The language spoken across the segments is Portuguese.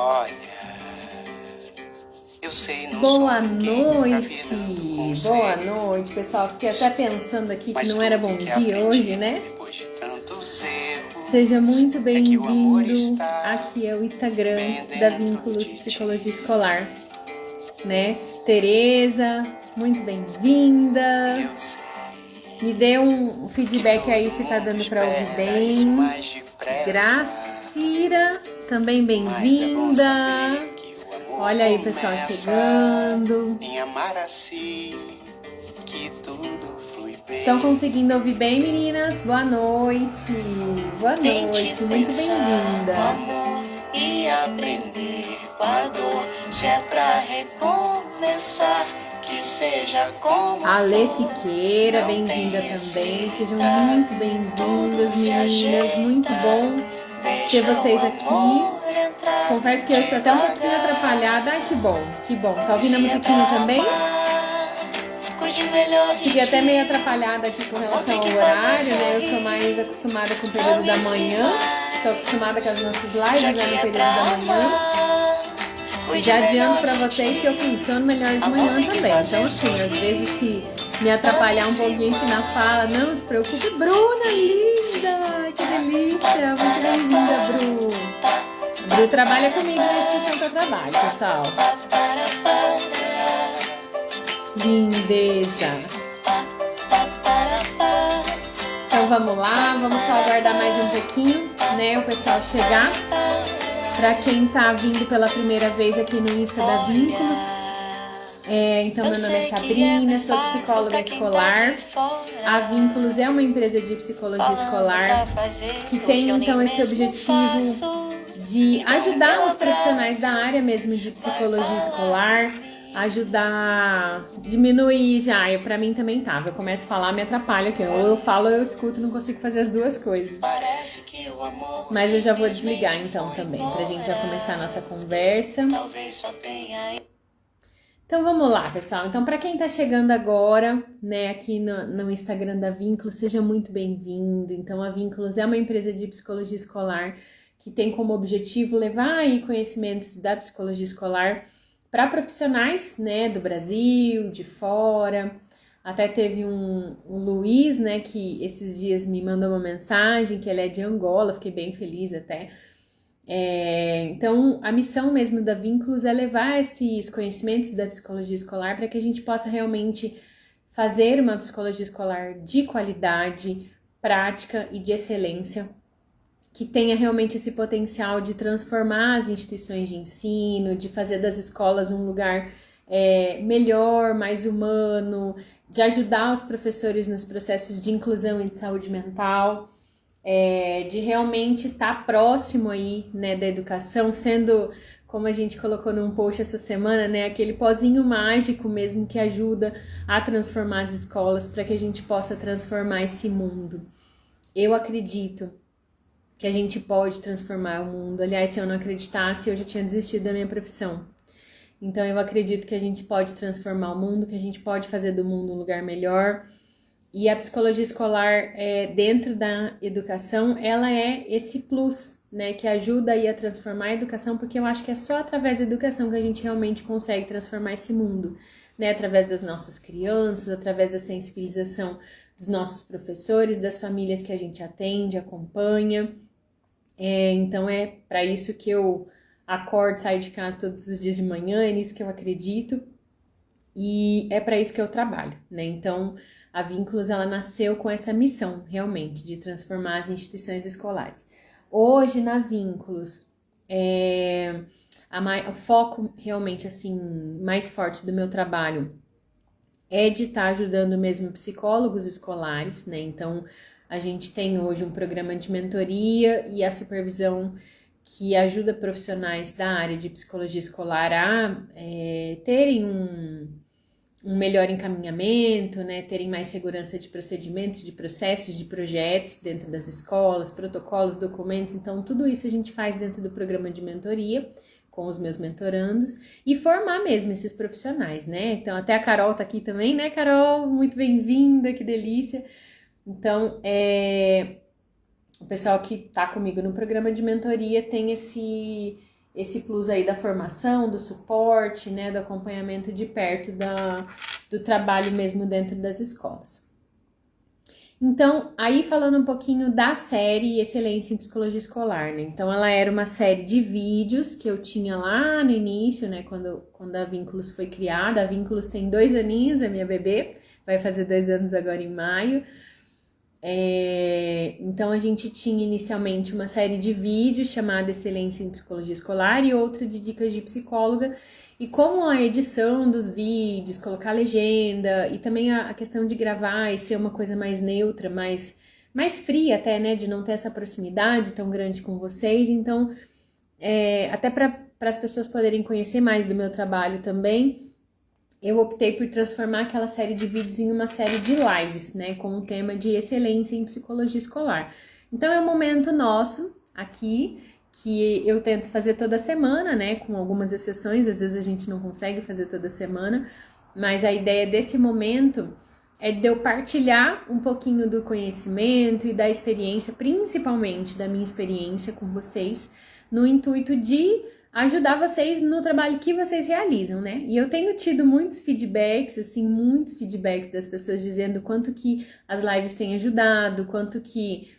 Olha, eu sei, não Boa sou ninguém pra noite, vir dando conselho, boa noite, pessoal. Fiquei até pensando aqui que mas não era tudo bom que dia aprendi hoje, né? depois de tantos erros Seja muito é que o amor bem-vindo. está Aqui é o Instagram bem da dentro Vínculos de Psicologia ti. Escolar, né? Tereza, muito bem-vinda. Eu sei Me dê um que feedback aí todo se tá mundo dando pra ouvir espera isso bem. mais depressa, Gracira, também mas é bom bem-vinda. saber que o amor Olha aí, pessoal, começa chegando. em amar assim, que tudo flui bem. Estão conseguindo ouvir bem, meninas? Boa noite! Boa noite, muito bem-vinda! Amor e aprender com a dor, se é pra recomeçar, que seja como Ale for, Siqueira, não bem-vinda tem também. receita, Sejam muito tudo bem-vindas, se meninas. Muito ajeita, bom ter deixa vocês o aqui. amor entrar Confesso que hoje estou até um pouquinho devagar. atrapalhada. Ai, que bom, que bom. Tá ouvindo a Se é musiquinha pra também? amar, cuide melhor de Fiquei até ti. meio atrapalhada aqui com relação ao Tem que horário, fazer né? Eu sou sorrir, mais acostumada com o período da manhã. Estou acostumada com as nossas lives, já né, que no é período pra da manhã. amar, cuide Já adianto melhor pra de vocês ti. que eu funciono melhor de Amor manhã tem que também. fazer Então, assim, às sorrir. vezes se me atrapalhar um pouquinho aqui na fala, não se preocupe. Bruna, linda! Que delícia! Muito bem-vinda, Bru. A Bru trabalha comigo na instituição que eu trabalho, pessoal. Lindeza! Então vamos lá, vamos só aguardar mais um pouquinho, né, o pessoal chegar. Para quem tá vindo pela primeira vez aqui no Insta da Vínculos, então meu nome é Sabrina, sou psicóloga escolar. A Vínculos é uma empresa de psicologia escolar que tem então esse objetivo de ajudar os profissionais da área mesmo de psicologia escolar, ajudar a diminuir já, para mim também tava, eu começo a falar, me atrapalha aqui, ou eu falo ou eu escuto, não consigo fazer as duas coisas. Mas eu já vou desligar então também, pra gente já começar a nossa conversa. Então vamos lá, pessoal. Então para quem tá chegando agora, né, aqui no Instagram da Vínculos, seja muito bem-vindo. Então a Vínculos é uma empresa de psicologia escolar que tem como objetivo levar aí conhecimentos da psicologia escolar para profissionais, né, do Brasil, de fora. Até teve um Luiz, né, que esses dias me mandou uma mensagem que ele é de Angola, fiquei bem feliz até. Então, a missão mesmo da Vínculos é levar esses conhecimentos da psicologia escolar para que a gente possa realmente fazer uma psicologia escolar de qualidade, prática e de excelência, que tenha realmente esse potencial de transformar as instituições de ensino, de fazer das escolas um lugar melhor, mais humano, de ajudar os professores nos processos de inclusão e de saúde mental, de realmente estar próximo aí, né, da educação, sendo, como a gente colocou num post essa semana, né, aquele pozinho mágico mesmo que ajuda a transformar as escolas para que a gente possa transformar esse mundo. Eu acredito que a gente pode transformar o mundo. Aliás, se eu não acreditasse, eu já tinha desistido da minha profissão. Então, eu acredito que a gente pode transformar o mundo, que a gente pode fazer do mundo um lugar melhor. E a psicologia escolar, dentro da educação, ela é esse plus, né, que ajuda aí a transformar a educação, porque eu acho que é só através da educação que a gente realmente consegue transformar esse mundo, né, através das nossas crianças, através da sensibilização dos nossos professores, das famílias que a gente atende, acompanha. Então é para isso que eu acordo, saio de casa todos os dias de manhã, é nisso que eu acredito e é para isso que eu trabalho, né? Então a Vínculos ela nasceu com essa missão realmente de transformar as instituições escolares. Hoje na Vínculos o foco realmente assim mais forte do meu trabalho é de estar ajudando mesmo psicólogos escolares, né? Então a gente tem hoje um programa de mentoria e a supervisão que ajuda profissionais da área de psicologia escolar a terem um melhor encaminhamento, né, terem mais segurança de procedimentos, de processos, de projetos dentro das escolas, protocolos, documentos. Então, tudo isso a gente faz dentro do programa de mentoria com os meus mentorandos e formar mesmo esses profissionais, né? Então, até a Carol tá aqui também, né, Carol? Muito bem-vinda, que delícia! Então, o pessoal que tá comigo no programa de mentoria tem esse esse plus aí da formação, do suporte, né, do acompanhamento de perto do trabalho mesmo dentro das escolas. Então, aí falando um pouquinho da série Excelência em Psicologia Escolar, né? Então, ela era uma série de vídeos que eu tinha lá no início, né? Quando a Vínculos foi criada. A Vínculos tem 2 aninhos, a minha bebê, vai fazer 2 anos agora em maio. Então, a gente tinha inicialmente uma série de vídeos chamada Excelência em Psicologia Escolar e outra de dicas de psicóloga. E como a edição dos vídeos, colocar legenda e também a questão de gravar e ser uma coisa mais neutra, mais fria até, né? De não ter essa proximidade tão grande com vocês. Então, até para as pessoas poderem conhecer mais do meu trabalho também, eu optei por transformar aquela série de vídeos em uma série de lives, né? Com o tema de excelência em psicologia escolar. Então, é um momento nosso aqui, que eu tento fazer toda semana, né, com algumas exceções, às vezes a gente não consegue fazer toda semana, mas a ideia desse momento é de eu partilhar um pouquinho do conhecimento e da experiência, principalmente da minha experiência com vocês, no intuito de ajudar vocês no trabalho que vocês realizam, né? E eu tenho tido muitos feedbacks das pessoas dizendo quanto que as lives têm ajudado, quanto que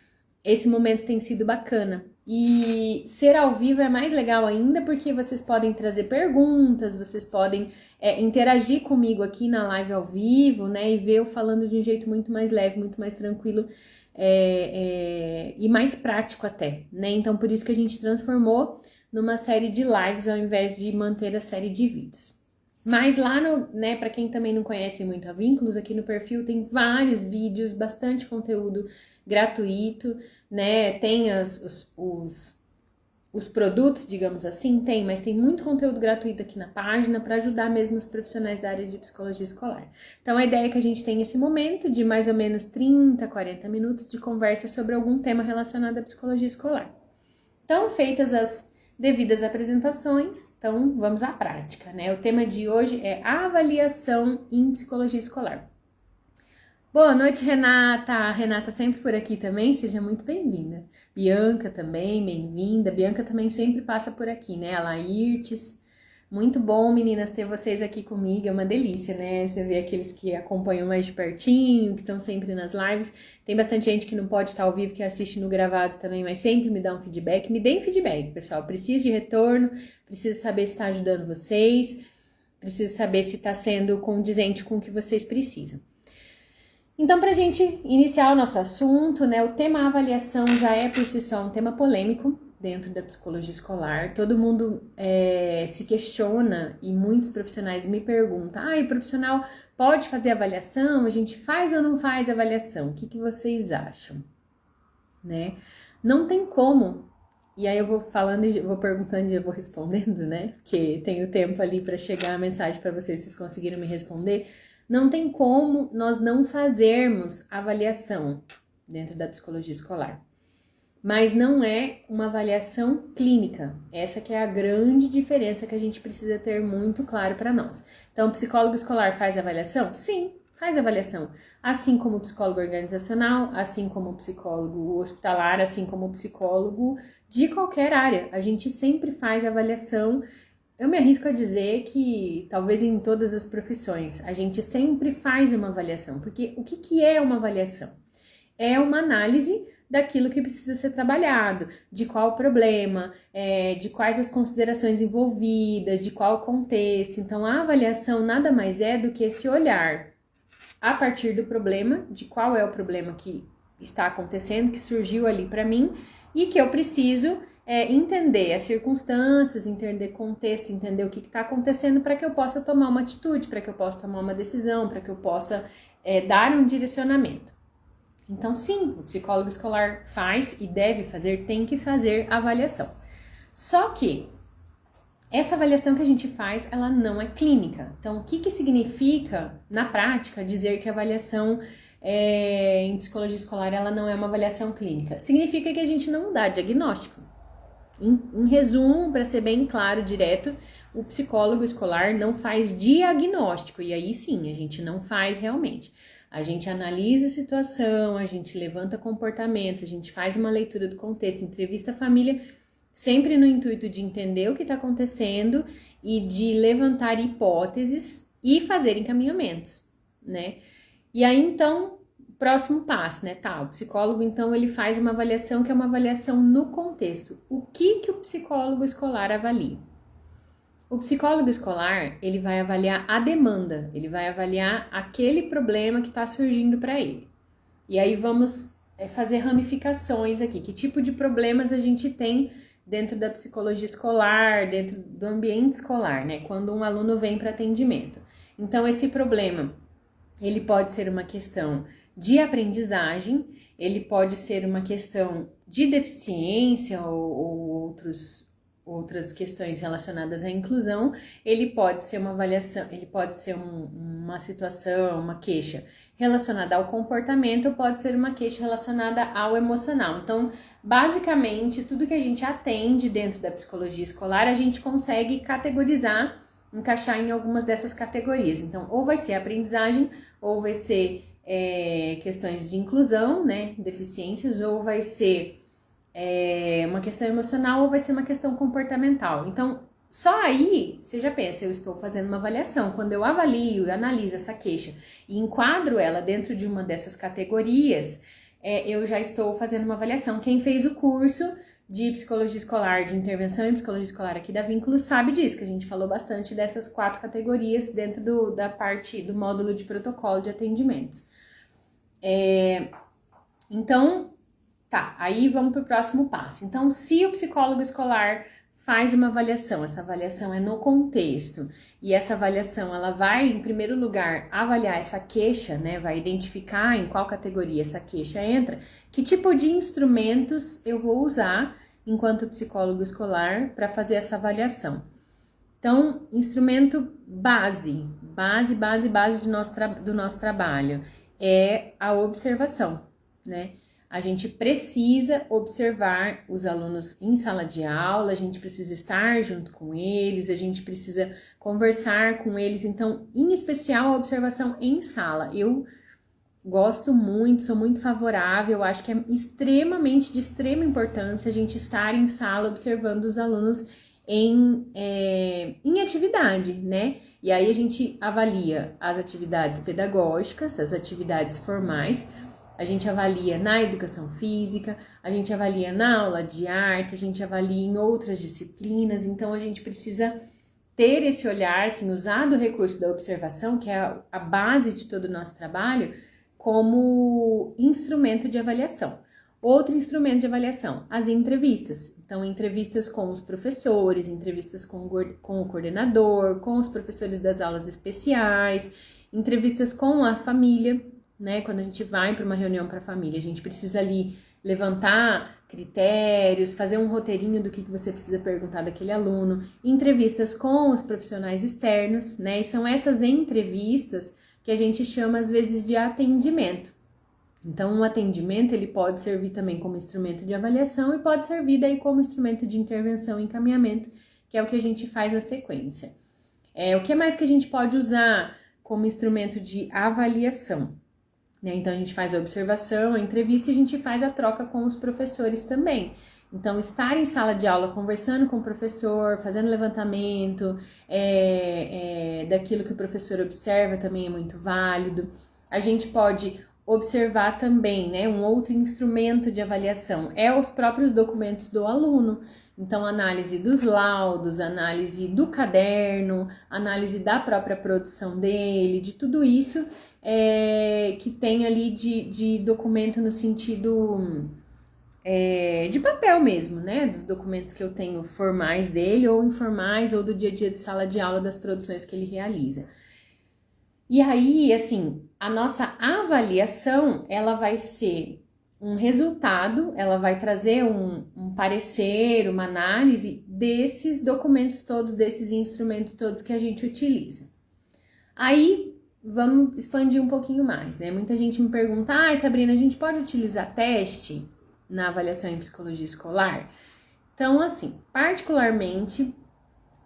esse momento tem sido bacana. E ser ao vivo é mais legal ainda porque vocês podem trazer perguntas, vocês podem interagir comigo aqui na live ao vivo, né? E ver eu falando de um jeito muito mais leve, muito mais tranquilo e mais prático até, né? Então, por isso que a gente transformou numa série de lives ao invés de manter a série de vídeos. Mas lá né, para quem também não conhece muito a Vínculos, aqui no perfil tem vários vídeos, bastante conteúdo gratuito, né? Tem os produtos, digamos assim, mas tem muito conteúdo gratuito aqui na página para ajudar mesmo os profissionais da área de psicologia escolar. Então, a ideia é que a gente tenha esse momento de mais ou menos 30, 40 minutos de conversa sobre algum tema relacionado à psicologia escolar. Então, feitas as devidas apresentações, então vamos à prática, né? O tema de hoje é avaliação em psicologia escolar. Boa noite, Renata! A Renata sempre por aqui também, seja muito bem-vinda. Bianca também, bem-vinda. Bianca também sempre passa por aqui, né? A Laírtes. Muito bom, meninas, ter vocês aqui comigo, é uma delícia, né? Você vê aqueles que acompanham mais de pertinho, que estão sempre nas lives. Tem bastante gente que não pode estar ao vivo, que assiste no gravado também, mas sempre me dá um feedback. Me deem feedback, pessoal. Preciso de retorno, preciso saber se está ajudando vocês, preciso saber se está sendo condizente com o que vocês precisam. Então, para a gente iniciar o nosso assunto, né, o tema avaliação já é por si só um tema polêmico dentro da psicologia escolar. Todo mundo se questiona e muitos profissionais me perguntam: o profissional pode fazer avaliação? A gente faz ou não faz avaliação? O que vocês acham? Né? Não tem como. E aí eu vou falando e vou perguntando e eu vou respondendo, né? Porque tenho tempo ali para chegar a mensagem para vocês conseguiram me responder. Não tem como nós não fazermos avaliação dentro da psicologia escolar. Mas não é uma avaliação clínica. Essa que é a grande diferença que a gente precisa ter muito claro para nós. Então, o psicólogo escolar faz avaliação? Sim, faz avaliação. Assim como o psicólogo organizacional, assim como o psicólogo hospitalar, assim como o psicólogo de qualquer área. A gente sempre faz avaliação. Eu me arrisco a dizer que, talvez em todas as profissões, a gente sempre faz uma avaliação. Porque o que é uma avaliação? É uma análise daquilo que precisa ser trabalhado, de qual problema, de quais as considerações envolvidas, de qual contexto. Então, a avaliação nada mais é do que esse olhar a partir do problema, de qual é o problema que está acontecendo, que surgiu ali para mim e que eu preciso entender as circunstâncias, entender contexto, entender o que está acontecendo para que eu possa tomar uma atitude, para que eu possa tomar uma decisão, para que eu possa dar um direcionamento. Então, sim, o psicólogo escolar faz e deve fazer, tem que fazer avaliação. Só que essa avaliação que a gente faz, ela não é clínica. Então, o que significa, na prática, dizer que a avaliação em psicologia escolar ela não é uma avaliação clínica? Significa que a gente não dá diagnóstico. Em resumo, para ser bem claro, direto, o psicólogo escolar não faz diagnóstico. E aí sim, a gente não faz realmente. A gente analisa a situação, a gente levanta comportamentos, a gente faz uma leitura do contexto, entrevista a família, sempre no intuito de entender o que está acontecendo e de levantar hipóteses e fazer encaminhamentos, né? E aí, então, próximo passo, né? Tá, o psicólogo, então, ele faz uma avaliação que é uma avaliação no contexto. O que o psicólogo escolar avalia? O psicólogo escolar, ele vai avaliar a demanda, ele vai avaliar aquele problema que está surgindo para ele. E aí vamos fazer ramificações aqui. Que tipo de problemas a gente tem dentro da psicologia escolar, dentro do ambiente escolar, né? Quando um aluno vem para atendimento. Então, esse problema, ele pode ser uma questão de aprendizagem, ele pode ser uma questão de deficiência ou outras questões relacionadas à inclusão, ele pode ser uma avaliação, ele pode ser uma situação, uma queixa relacionada ao comportamento, pode ser uma queixa relacionada ao emocional. Então, basicamente, tudo que a gente atende dentro da psicologia escolar, a gente consegue categorizar, encaixar em algumas dessas categorias. Então, ou vai ser aprendizagem, ou vai ser questões de inclusão, né, deficiências, ou vai ser uma questão emocional, ou vai ser uma questão comportamental. Então, só aí, você já pensa, eu estou fazendo uma avaliação. Quando eu avalio e analiso essa queixa e enquadro ela dentro de uma dessas categorias, eu já estou fazendo uma avaliação. Quem fez o curso de psicologia escolar, de intervenção em psicologia escolar aqui da Vínculo, sabe disso, que a gente falou bastante dessas 4 categorias dentro da parte do módulo de protocolo de atendimentos. Então, tá, aí vamos para o próximo passo. Então, se o psicólogo escolar faz uma avaliação, essa avaliação é no contexto, e essa avaliação, ela vai, em primeiro lugar, avaliar essa queixa, né, vai identificar em qual categoria essa queixa entra, que tipo de instrumentos eu vou usar enquanto psicólogo escolar para fazer essa avaliação. Então, instrumento base do nosso trabalho é a observação, né? A gente precisa observar os alunos em sala de aula, a gente precisa estar junto com eles, a gente precisa conversar com eles. Então, em especial, a observação em sala. Eu gosto muito, sou muito favorável, acho que é extremamente de extrema importância a gente estar em sala observando os alunos em atividade, né? E aí a gente avalia as atividades pedagógicas, as atividades formais, a gente avalia na educação física, a gente avalia na aula de arte, a gente avalia em outras disciplinas, então a gente precisa ter esse olhar, assim, usar do recurso da observação, que é a base de todo o nosso trabalho, como instrumento de avaliação. Outro instrumento de avaliação, as entrevistas. Então, entrevistas com os professores, entrevistas com o coordenador, com os professores das aulas especiais, entrevistas com a família, né? Quando a gente vai para uma reunião para a família, a gente precisa ali levantar critérios, fazer um roteirinho do que você precisa perguntar daquele aluno, entrevistas com os profissionais externos, né? E são essas entrevistas que a gente chama às vezes de atendimento. Então, um atendimento, ele pode servir também como instrumento de avaliação e pode servir daí como instrumento de intervenção e encaminhamento, que é o que a gente faz na sequência. O que mais que a gente pode usar como instrumento de avaliação? Né? Então, a gente faz a observação, a entrevista e a gente faz a troca com os professores também. Então, estar em sala de aula conversando com o professor, fazendo levantamento daquilo que o professor observa também é muito válido. A gente pode observar também, né, um outro instrumento de avaliação é os próprios documentos do aluno. Então, análise dos laudos, análise do caderno, análise da própria produção dele, de tudo isso que tem ali de documento no sentido de papel mesmo, né? Dos documentos que eu tenho formais dele ou informais ou do dia a dia de sala de aula das produções que ele realiza. E aí, assim, a nossa avaliação, ela vai ser um resultado, ela vai trazer um parecer, uma análise desses documentos todos, desses instrumentos todos que a gente utiliza. Aí, vamos expandir um pouquinho mais, né? Muita gente me pergunta, Sabrina, a gente pode utilizar teste na avaliação em psicologia escolar? Então, assim, particularmente,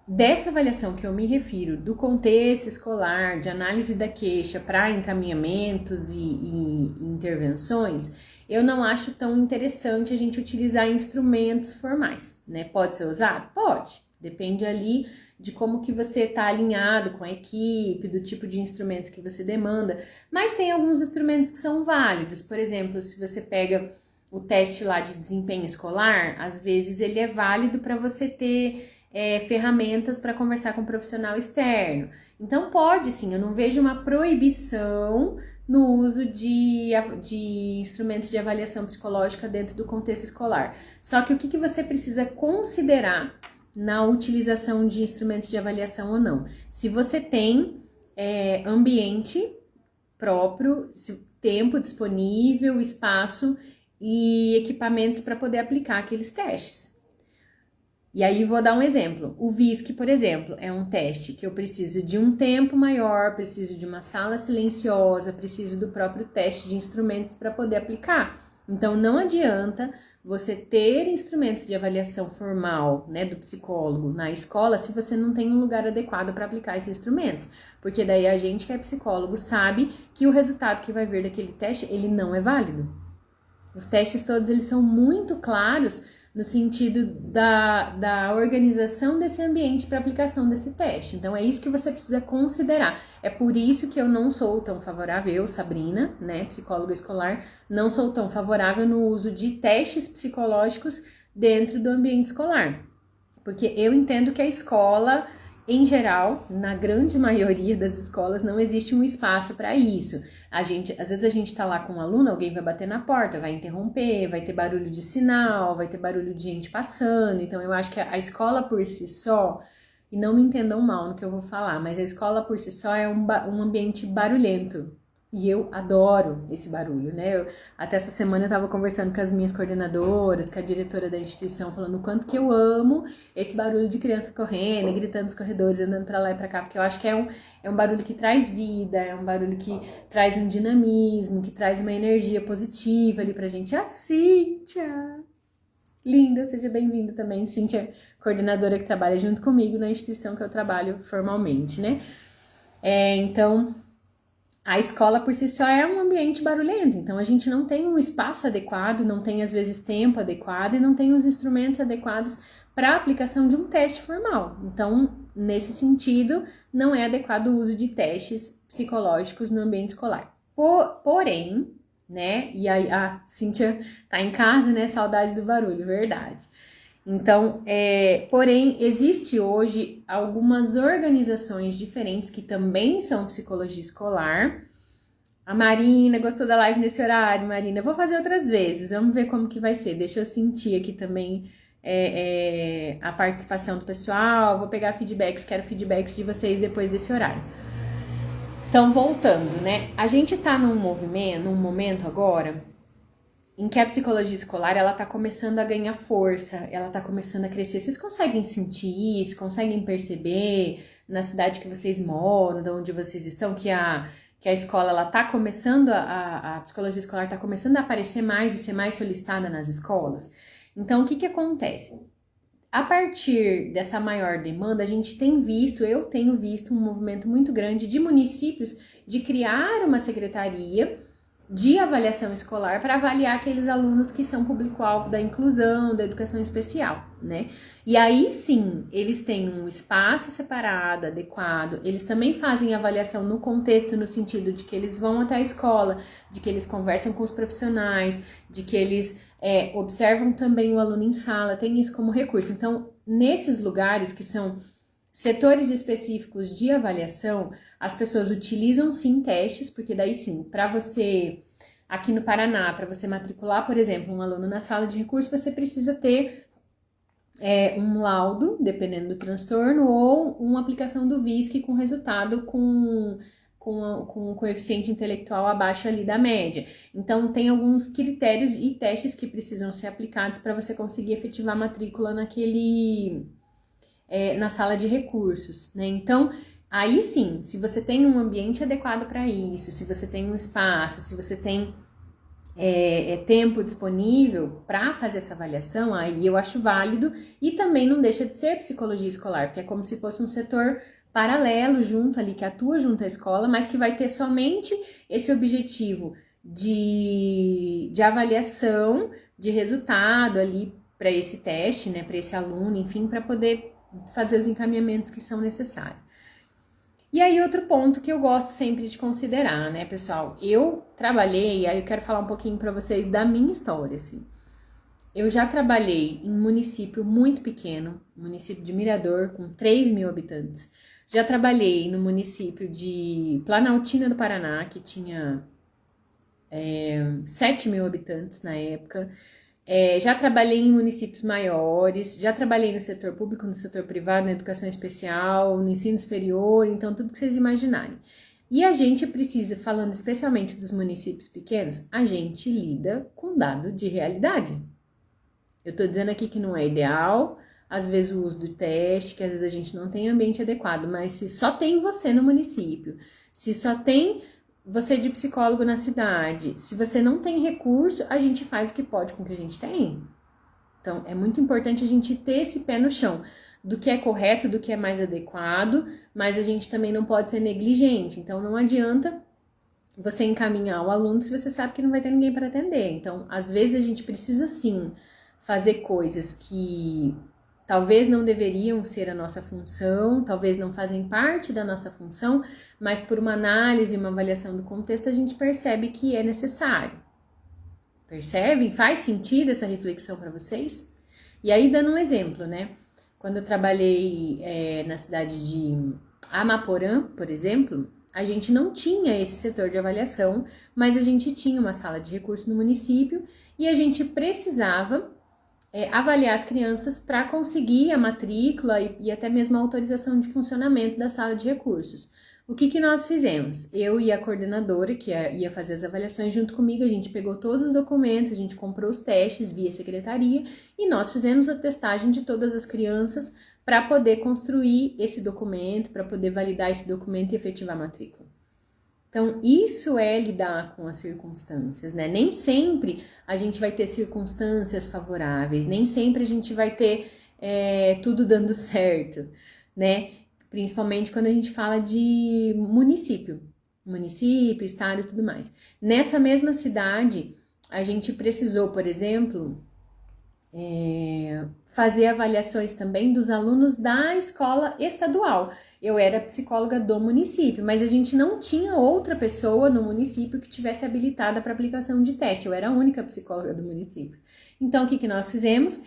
dessa avaliação que eu me refiro, do contexto escolar, de análise da queixa para encaminhamentos e intervenções, eu não acho tão interessante a gente utilizar instrumentos formais, né? Pode ser usado? Pode. Depende ali de como que você está alinhado com a equipe, do tipo de instrumento que você demanda. Mas tem alguns instrumentos que são válidos. Por exemplo, se você pega o teste lá de desempenho escolar, às vezes ele é válido para você ter ferramentas para conversar com um profissional externo. Então pode sim, eu não vejo uma proibição no uso de instrumentos de avaliação psicológica dentro do contexto escolar. Só que o que você precisa considerar na utilização de instrumentos de avaliação ou não? Se você tem ambiente próprio, tempo disponível, espaço e equipamentos para poder aplicar aqueles testes. E aí vou dar um exemplo. O VISC, por exemplo, é um teste que eu preciso de um tempo maior, preciso de uma sala silenciosa, preciso do próprio teste de instrumentos para poder aplicar. Então não adianta você ter instrumentos de avaliação formal, né, do psicólogo na escola se você não tem um lugar adequado para aplicar esses instrumentos. Porque daí a gente que é psicólogo sabe que o resultado que vai vir daquele teste, ele não é válido. Os testes todos, eles são muito claros no sentido da organização desse ambiente para aplicação desse teste. Então, é isso que você precisa considerar. É por isso que eu não sou tão favorável, eu, Sabrina, né, psicóloga escolar, não sou tão favorável no uso de testes psicológicos dentro do ambiente escolar. Porque eu entendo que a escola, em geral, na grande maioria das escolas, não existe um espaço para isso. Às vezes a gente tá lá com um aluno, alguém vai bater na porta, vai interromper, vai ter barulho de sinal, vai ter barulho de gente passando. Então, eu acho que a escola por si só, e não me entendam mal no que eu vou falar, mas a escola por si só é um ambiente barulhento. E eu adoro esse barulho, né? Até essa semana eu tava conversando com as minhas coordenadoras, com a diretora da instituição, falando o quanto que eu amo esse barulho de criança correndo, gritando nos corredores, andando pra lá e pra cá, porque eu acho que é um barulho que traz vida, é um barulho que traz um dinamismo, que traz uma energia positiva ali pra gente. A Cíntia! Linda, seja bem-vinda também, Cíntia, coordenadora que trabalha junto comigo na instituição que eu trabalho formalmente, né? Então, a escola por si só é um ambiente barulhento, então a gente não tem um espaço adequado, não tem às vezes tempo adequado e não tem os instrumentos adequados para a aplicação de um teste formal. Então, nesse sentido, não é adequado o uso de testes psicológicos no ambiente escolar. Porém, né, e aí a Cíntia tá em casa, né, saudade do barulho, verdade. Então, porém, existe hoje algumas organizações diferentes que também são psicologia escolar. A Marina gostou da live nesse horário, Marina. Eu vou fazer outras vezes, vamos ver como que vai ser. Deixa eu sentir aqui também a participação do pessoal. Vou pegar feedbacks, quero feedbacks de vocês depois desse horário. Então, voltando, né? A gente tá num momento agora em que a psicologia escolar, ela tá começando a ganhar força, ela tá começando a crescer. Vocês conseguem sentir isso? Conseguem perceber na cidade que vocês moram, de onde vocês estão, que a escola, ela tá começando, a psicologia escolar tá começando a aparecer mais e ser mais solicitada nas escolas? Então, o que acontece? A partir dessa maior demanda, eu tenho visto um movimento muito grande de municípios de criar uma secretaria de avaliação escolar para avaliar aqueles alunos que são público-alvo da inclusão, da educação especial, né? E aí sim, eles têm um espaço separado, adequado, eles também fazem avaliação no contexto, no sentido de que eles vão até a escola, de que eles conversam com os profissionais, de que eles observam também o aluno em sala, tem isso como recurso. Então, nesses lugares que são setores específicos de avaliação, as pessoas utilizam sim testes, porque daí sim, para você, aqui no Paraná, para você matricular, por exemplo, um aluno na sala de recurso, você precisa ter um laudo, dependendo do transtorno, ou uma aplicação do VISC com resultado com um coeficiente intelectual abaixo ali da média. Então, tem alguns critérios e testes que precisam ser aplicados para você conseguir efetivar a matrícula na sala de recursos, né? Então, aí sim, se você tem um ambiente adequado para isso, se você tem um espaço, se você tem tempo disponível para fazer essa avaliação, aí eu acho válido, e também não deixa de ser psicologia escolar, porque é como se fosse um setor paralelo junto ali, que atua junto à escola, mas que vai ter somente esse objetivo de avaliação de resultado ali para esse teste, né, para esse aluno, enfim, para poder fazer os encaminhamentos que são necessários. E aí, outro ponto que eu gosto sempre de considerar, né, pessoal? Eu trabalhei, aí eu quero falar um pouquinho para vocês da minha história, assim. Eu já trabalhei em um município muito pequeno, município de Mirador, com 3.000 habitantes. Já trabalhei no município de Planaltina do Paraná, que tinha 7.000 habitantes na época. Já trabalhei em municípios maiores, já trabalhei no setor público, no setor privado, na educação especial, no ensino superior, então tudo que vocês imaginarem. E a gente precisa, falando especialmente dos municípios pequenos, a gente lida com dado de realidade. Eu tô dizendo aqui que não é ideal, às vezes o uso do teste, que às vezes a gente não tem ambiente adequado, mas se só tem você no município, se só tem você de psicólogo na cidade, se você não tem recurso, a gente faz o que pode com o que a gente tem. Então, é muito importante a gente ter esse pé no chão, do que é correto, do que é mais adequado, mas a gente também não pode ser negligente. Então, não adianta você encaminhar o aluno se você sabe que não vai ter ninguém para atender. Então, às vezes a gente precisa sim fazer coisas que talvez não deveriam ser a nossa função, talvez não fazem parte da nossa função, mas por uma análise, uma avaliação do contexto, a gente percebe que é necessário. Percebem? Faz sentido essa reflexão para vocês? E aí, dando um exemplo, né? Quando eu trabalhei na cidade de Amaporã, por exemplo, a gente não tinha esse setor de avaliação, mas a gente tinha uma sala de recursos no município e a gente precisava avaliar as crianças para conseguir a matrícula e até mesmo a autorização de funcionamento da sala de recursos. O que nós fizemos? Eu e a coordenadora, que ia fazer as avaliações junto comigo, a gente pegou todos os documentos, a gente comprou os testes via secretaria e nós fizemos a testagem de todas as crianças para poder construir esse documento, para poder validar esse documento e efetivar a matrícula. Então, isso é lidar com as circunstâncias, né? Nem sempre a gente vai ter circunstâncias favoráveis, nem sempre a gente vai ter tudo dando certo, né? Principalmente quando a gente fala de município, estado e tudo mais. Nessa mesma cidade, a gente precisou, por exemplo, fazer avaliações também dos alunos da escola estadual. Eu era psicóloga do município, mas a gente não tinha outra pessoa no município que tivesse habilitada para aplicação de teste. Eu era a única psicóloga do município. Então, o que nós fizemos?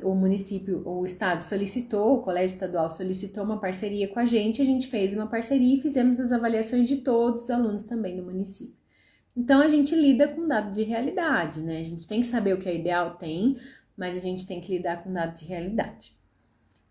O município, o estado solicitou, o colégio estadual solicitou uma parceria com a gente fez uma parceria e fizemos as avaliações de todos os alunos também do município. Então, a gente lida com dado de realidade, né? A gente tem que saber o que é ideal, mas a gente tem que lidar com dado de realidade.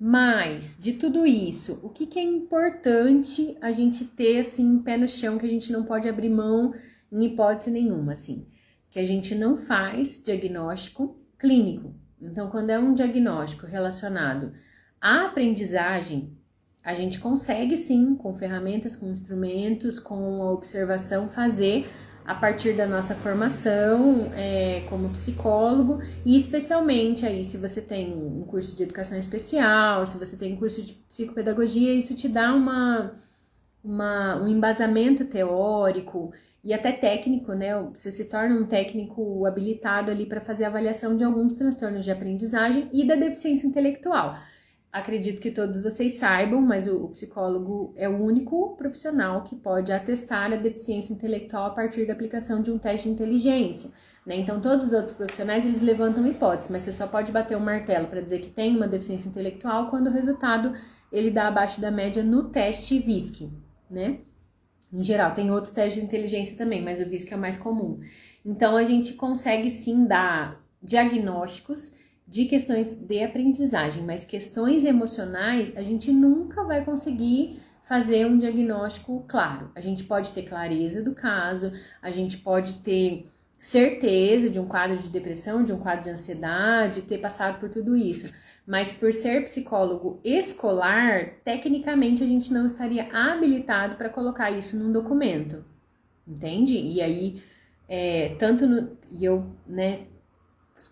Mas, de tudo isso, o que é importante a gente ter, assim, pé no chão, que a gente não pode abrir mão em hipótese nenhuma, assim? Que a gente não faz diagnóstico clínico. Então, quando é um diagnóstico relacionado à aprendizagem, a gente consegue, sim, com ferramentas, com instrumentos, com a observação, fazer a partir da nossa formação como psicólogo e especialmente aí se você tem um curso de educação especial, se você tem um curso de psicopedagogia, isso te dá um embasamento teórico e até técnico, né? Você se torna um técnico habilitado ali para fazer a avaliação de alguns transtornos de aprendizagem e da deficiência intelectual. Acredito que todos vocês saibam, mas o psicólogo é o único profissional que pode atestar a deficiência intelectual a partir da aplicação de um teste de inteligência, né? Então, todos os outros profissionais, eles levantam hipóteses, mas você só pode bater um martelo para dizer que tem uma deficiência intelectual quando o resultado ele dá abaixo da média no teste VISC, né? Em geral, tem outros testes de inteligência também, mas o VISC é o mais comum. Então, a gente consegue sim dar diagnósticos de questões de aprendizagem, mas questões emocionais, a gente nunca vai conseguir fazer um diagnóstico claro. A gente pode ter clareza do caso, a gente pode ter certeza de um quadro de depressão, de um quadro de ansiedade, ter passado por tudo isso. Mas por ser psicólogo escolar, tecnicamente a gente não estaria habilitado para colocar isso num documento, entende? E aí,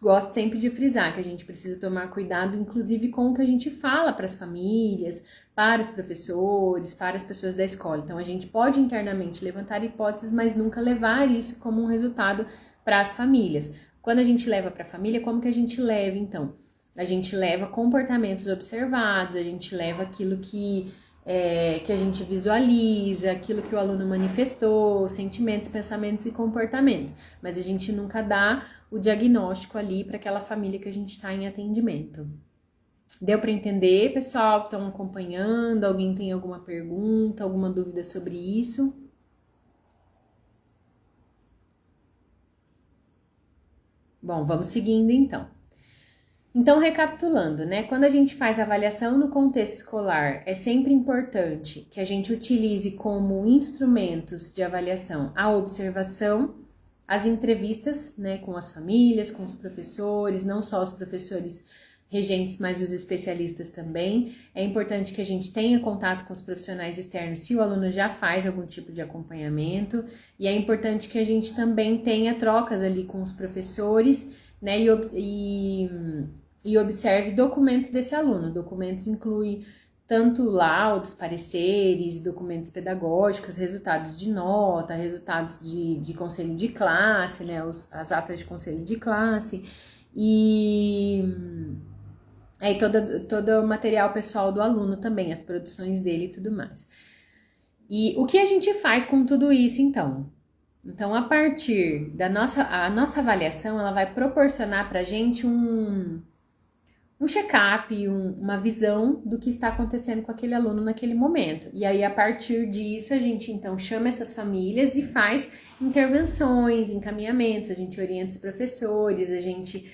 gosto sempre de frisar que a gente precisa tomar cuidado, inclusive, com o que a gente fala para as famílias, para os professores, para as pessoas da escola. Então, a gente pode internamente levantar hipóteses, mas nunca levar isso como um resultado para as famílias. Quando a gente leva para a família, como que a gente leva, então? A gente leva comportamentos observados, a gente leva aquilo que a gente visualiza, aquilo que o aluno manifestou, sentimentos, pensamentos e comportamentos. Mas a gente nunca dá o diagnóstico ali para aquela família que a gente está em atendimento. Deu para entender, pessoal, que estão acompanhando? Alguém tem alguma pergunta, alguma dúvida sobre isso? Bom, vamos seguindo então. Então, recapitulando, né? Quando a gente faz avaliação no contexto escolar, é sempre importante que a gente utilize como instrumentos de avaliação a observação, as entrevistas, né, com as famílias, com os professores, não só os professores regentes, mas os especialistas também. É importante que a gente tenha contato com os profissionais externos se o aluno já faz algum tipo de acompanhamento, e é importante que a gente também tenha trocas ali com os professores, né, e observe documentos desse aluno. Documentos incluem tanto laudos, pareceres, documentos pedagógicos, resultados de nota, resultados de conselho de classe, né, as atas de conselho de classe, e aí todo o material pessoal do aluno também, as produções dele e tudo mais. E o que a gente faz com tudo isso, então? Então, a partir da a nossa avaliação, ela vai proporcionar para a gente um check-up, uma visão do que está acontecendo com aquele aluno naquele momento. E aí, a partir disso, a gente, então, chama essas famílias e faz intervenções, encaminhamentos, a gente orienta os professores, a gente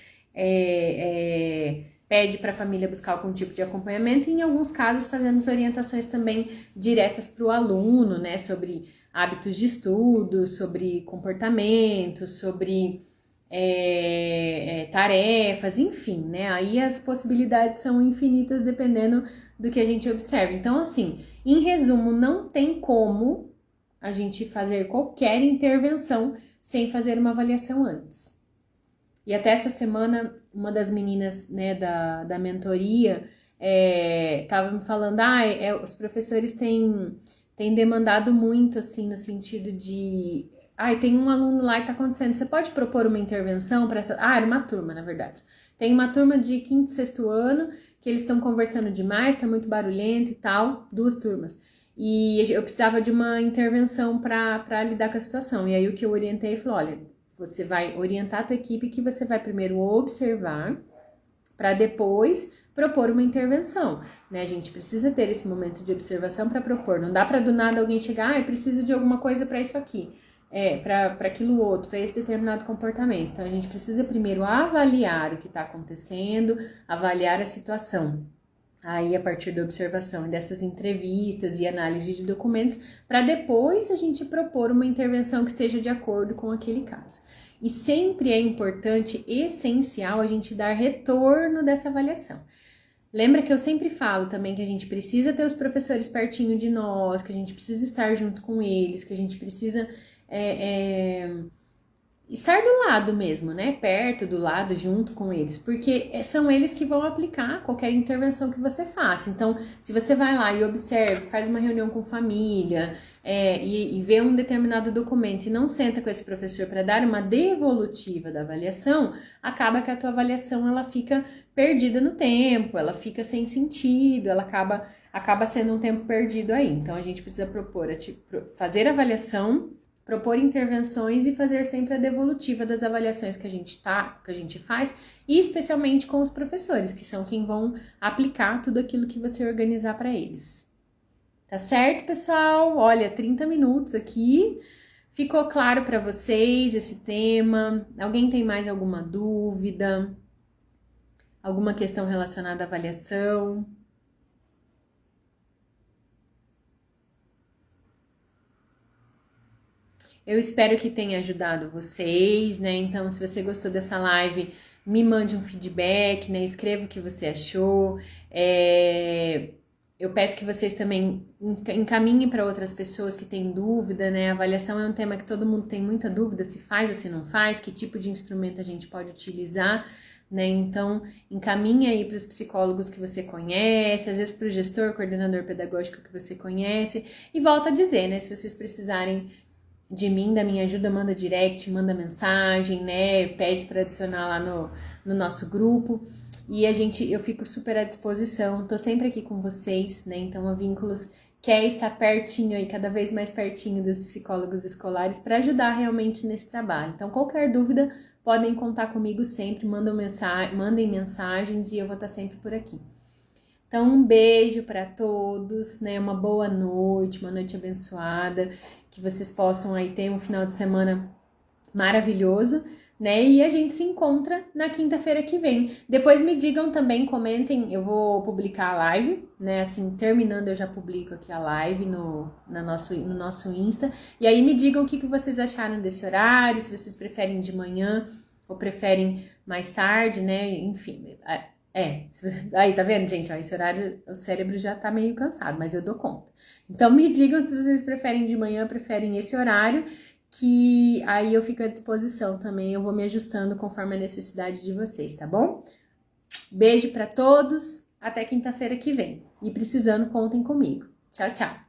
pede para a família buscar algum tipo de acompanhamento, e em alguns casos fazemos orientações também diretas para o aluno, né, sobre hábitos de estudo, sobre comportamento, sobre tarefas, enfim, né? Aí as possibilidades são infinitas dependendo do que a gente observa. Então, assim, em resumo, não tem como a gente fazer qualquer intervenção sem fazer uma avaliação antes. E até essa semana, uma das meninas, né, da mentoria estava me falando, os professores têm demandado muito, assim, no sentido de... tem um aluno lá e tá acontecendo, você pode propor uma intervenção para essa... era uma turma, na verdade. Tem uma turma de 5º e 6º ano, que eles estão conversando demais, tá muito barulhento e tal, 2 turmas. E eu precisava de uma intervenção para lidar com a situação. E aí o que eu orientei, falou, olha, você vai orientar a tua equipe que você vai primeiro observar, para depois propor uma intervenção, né? A gente precisa ter esse momento de observação para propor. Não dá para do nada alguém chegar, eu preciso de alguma coisa para isso aqui, para aquilo outro, para esse determinado comportamento. Então, a gente precisa primeiro avaliar o que está acontecendo, avaliar a situação. Aí, a partir da observação e dessas entrevistas e análise de documentos, para depois a gente propor uma intervenção que esteja de acordo com aquele caso. E sempre é importante, essencial, a gente dar retorno dessa avaliação. Lembra que eu sempre falo também que a gente precisa ter os professores pertinho de nós, que a gente precisa estar junto com eles, que a gente precisa estar do lado mesmo, né? Perto, do lado, junto com eles, porque são eles que vão aplicar qualquer intervenção que você faça. Então, se você vai lá e observa, faz uma reunião com família e vê um determinado documento e não senta com esse professor para dar uma devolutiva da avaliação, acaba que a tua avaliação ela fica perdida no tempo, ela fica sem sentido, ela acaba sendo um tempo perdido aí. Então, a gente precisa fazer avaliação, propor intervenções e fazer sempre a devolutiva das avaliações que a gente faz, e especialmente com os professores, que são quem vão aplicar tudo aquilo que você organizar para eles. Tá certo, pessoal? Olha, 30 minutos aqui. Ficou claro para vocês esse tema? Alguém tem mais alguma dúvida? Alguma questão relacionada à avaliação? Eu espero que tenha ajudado vocês, né? Então, se você gostou dessa live, me mande um feedback, né? Escreva o que você achou. eu peço que vocês também encaminhem para outras pessoas que têm dúvida, né? A avaliação é um tema que todo mundo tem muita dúvida, se faz ou se não faz, que tipo de instrumento a gente pode utilizar, né? Então, encaminhe aí para os psicólogos que você conhece, às vezes para o gestor, coordenador pedagógico que você conhece, e volto a dizer, né? Se vocês precisarem de mim, da minha ajuda, manda direct, manda mensagem, né? Pede para adicionar lá no nosso grupo. E eu fico super à disposição, tô sempre aqui com vocês, né? Então a Vínculos quer estar pertinho aí, cada vez mais pertinho dos psicólogos escolares para ajudar realmente nesse trabalho. Então qualquer dúvida, podem contar comigo sempre, mandem mensagens e eu vou estar sempre por aqui. Então um beijo para todos, né? Uma boa noite, uma noite abençoada, que vocês possam aí ter um final de semana maravilhoso, né? E a gente se encontra na quinta-feira que vem. Depois me digam também, comentem, eu vou publicar a live, né? Assim, terminando eu já publico aqui a live no nosso Insta. E aí me digam o que vocês acharam desse horário, se vocês preferem de manhã ou preferem mais tarde, né? Enfim, aí tá vendo, gente? Ó, esse horário o cérebro já tá meio cansado, mas eu dou conta. Então me digam se vocês preferem de manhã, preferem esse horário, que aí eu fico à disposição também, eu vou me ajustando conforme a necessidade de vocês, tá bom? Beijo pra todos, até quinta-feira que vem. E precisando, contem comigo. Tchau, tchau!